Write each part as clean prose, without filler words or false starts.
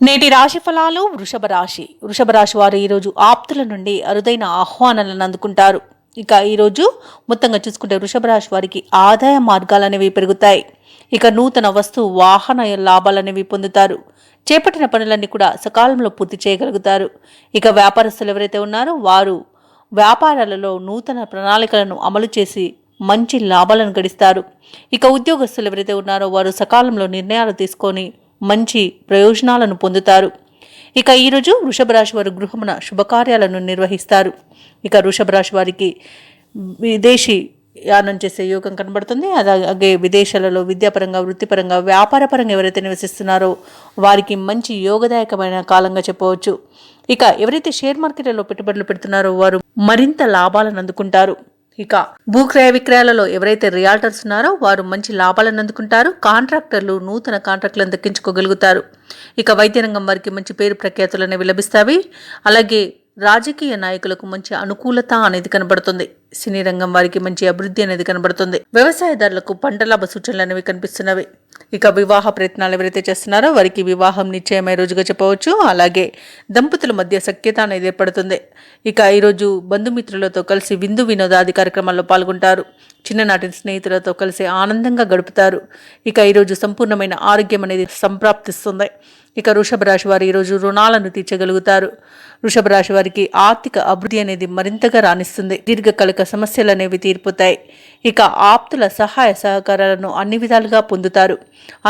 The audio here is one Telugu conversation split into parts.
నేటి రాశి ఫలాలు వృషభ రాశి వారు ఈరోజు ఆప్తుల నుండి అరుదైన ఆహ్వానాలను అందుకుంటారు. ఇక ఈరోజు మొత్తంగా చూసుకుంటే వృషభ రాశి వారికి ఆదాయ మార్గాలనేవి పెరుగుతాయి. ఇక నూతన వస్తు వాహన లాభాలనేవి పొందుతారు. చేపట్టిన పనులన్నీ కూడా సకాలంలో పూర్తి చేయగలుగుతారు. ఇక వ్యాపారస్తులు ఎవరైతే ఉన్నారో వారు వ్యాపారాలలో నూతన ప్రణాళికలను అమలు చేసి మంచి లాభాలను గడిస్తారు. ఇక ఉద్యోగస్తులు ఎవరైతే ఉన్నారో వారు సకాలంలో నిర్ణయాలు తీసుకొని మంచి ప్రయోజనాలను పొందుతారు. ఇక ఈరోజు వృషభ రాశి వారు గృహమున శుభకార్యాలను నిర్వహిస్తారు. ఇక వృషభ రాశి వారికి విదేశీ యానం చేసే యోగం కనబడుతుంది. అలాగే విదేశాలలో విద్యాపరంగా, వృత్తిపరంగా, వ్యాపారపరంగా ఎవరైతే నివసిస్తున్నారో వారికి మంచి యోగదాయకమైన కాలంగా చెప్పవచ్చు. ఇక ఎవరైతే షేర్ మార్కెట్లలో పెట్టుబడులు పెడుతున్నారో వారు మరింత లాభాలను అందుకుంటారు. ఇక భూక్రయ విక్రయాలలో ఎవరైతే రియాల్టర్స్ ఉన్నారో వారు మంచి లాభాలను అందుకుంటారు. కాంట్రాక్టర్లు నూతన కాంట్రాక్టులను దక్కించుకోగలుగుతారు. ఇక వైద్య రంగం వారికి మంచి పేరు ప్రఖ్యాతులు అనేవి లభిస్తాయి. అలాగే రాజకీయ నాయకులకు మంచి అనుకూలత అనేది కనబడుతుంది. సినీ రంగం వారికి మంచి అభివృద్ధి అనేది కనబడుతుంది. వ్యవసాయదారులకు పంట లాభ సూచనలు అనేవి కనిపిస్తున్నవి. ఇక వివాహ ప్రయత్నాలు ఎవరైతే చేస్తున్నారో వారికి వివాహం నిశ్చయమై రోజుగా చెప్పవచ్చు. అలాగే దంపతుల మధ్య సఖ్యత అనేది ఏర్పడుతుంది. ఇక ఈరోజు బంధుమిత్రులతో కలిసి విందు వినోదాది కార్యక్రమాల్లో పాల్గొంటారు. చిన్ననాటి స్నేహితులతో కలిసి ఆనందంగా గడుపుతారు. ఇక ఈరోజు సంపూర్ణమైన ఆరోగ్యం అనేది సంప్రాప్తిస్తుంది. ఇక వృషభ రాశి వారు ఈరోజు రుణాలను తీర్చగలుగుతారు. వృషభ రాశి వారికి ఆర్థిక అభివృద్ధి అనేది మరింతగా రాణిస్తుంది. దీర్ఘకాలిక సమస్యలు అనేవి తీరిపోతాయి. ఇక ఆప్తుల సహాయ సహకారాలను అన్ని విధాలుగా పొందుతారు.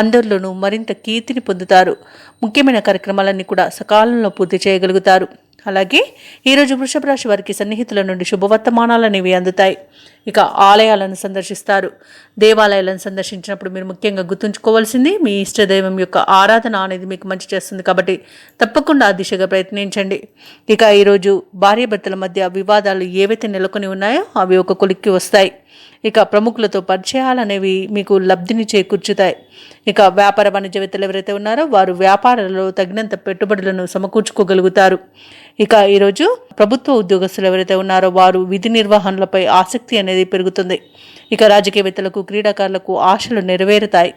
అందరిలోనూ మరింత కీర్తిని పొందుతారు. ముఖ్యమైన కార్యక్రమాలన్నీ కూడా సకాలంలో పూర్తి చేయగలుగుతారు. అలాగే ఈరోజు వృషభ రాశి వారికి సన్నిహితుల నుండి శుభవర్తమానాలు అనేవి అందుతాయి. ఇక ఆలయాలను సందర్శిస్తారు. దేవాలయాలను సందర్శించినప్పుడు మీరు ముఖ్యంగా గుర్తుంచుకోవాల్సింది మీ ఇష్టదైవం యొక్క ఆరాధన అనేది మీకు మంచి చేస్తుంది. కాబట్టి తప్పకుండా ఆ దిశగా ప్రయత్నించండి. ఇక ఈరోజు భార్యాభర్తల మధ్య వివాదాలు ఏవైతే నెలకొని ఉన్నాయో అవి ఒక కొలిక్కి వస్తాయి. ఇక ప్రముఖులతో పరిచయాలు అనేవి మీకు లబ్ధిని చేకూర్చుతాయి. ఇక వ్యాపార వాణిజ్యవేత్తలు ఎవరైతే ఉన్నారో వారు వ్యాపారాలలో తగినంత పెట్టుబడులను సమకూర్చుకోగలుగుతారు. ఇక ఈరోజు ప్రభుత్వ ఉద్యోగస్తులు ఎవరైతే ఉన్నారో వారు విధి నిర్వహణలపై ఆసక్తి అనేది పెరుగుతుంది. ఇక రాజకీయవేత్తలకు, క్రీడాకారులకు ఆశలు నెరవేరుతాయి.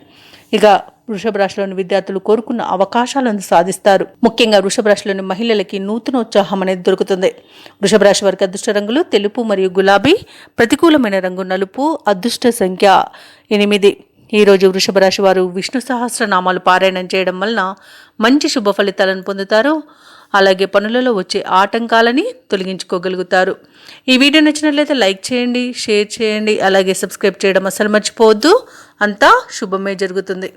ఇక వృషభ రాశిలోని విద్యార్థులు కోరుకున్న అవకాశాలను సాధిస్తారు. ముఖ్యంగా వృషభ రాశిలోని మహిళలకి నూతన ఉత్సాహం అనేది దొరుకుతుంది. వృషభ రాశి వారికి అదృష్ట రంగులు తెలుపు మరియు గులాబీ, ప్రతికూలమైన రంగు నలుపు, అదృష్ట సంఖ్య 8. ఈరోజు వృషభ రాశి వారు విష్ణు సహస్రనామాలు పారాయణం చేయడం వలన మంచి శుభ ఫలితాలను పొందుతారు. అలాగే పనులలో వచ్చే ఆటంకాలని తొలగించుకోగలుగుతారు. ఈ వీడియో నచ్చినట్లయితే లైక్ చేయండి, షేర్ చేయండి, అలాగే సబ్స్క్రైబ్ చేయడం అసలు మర్చిపోవద్దు. అంతా శుభమే జరుగుతుంది.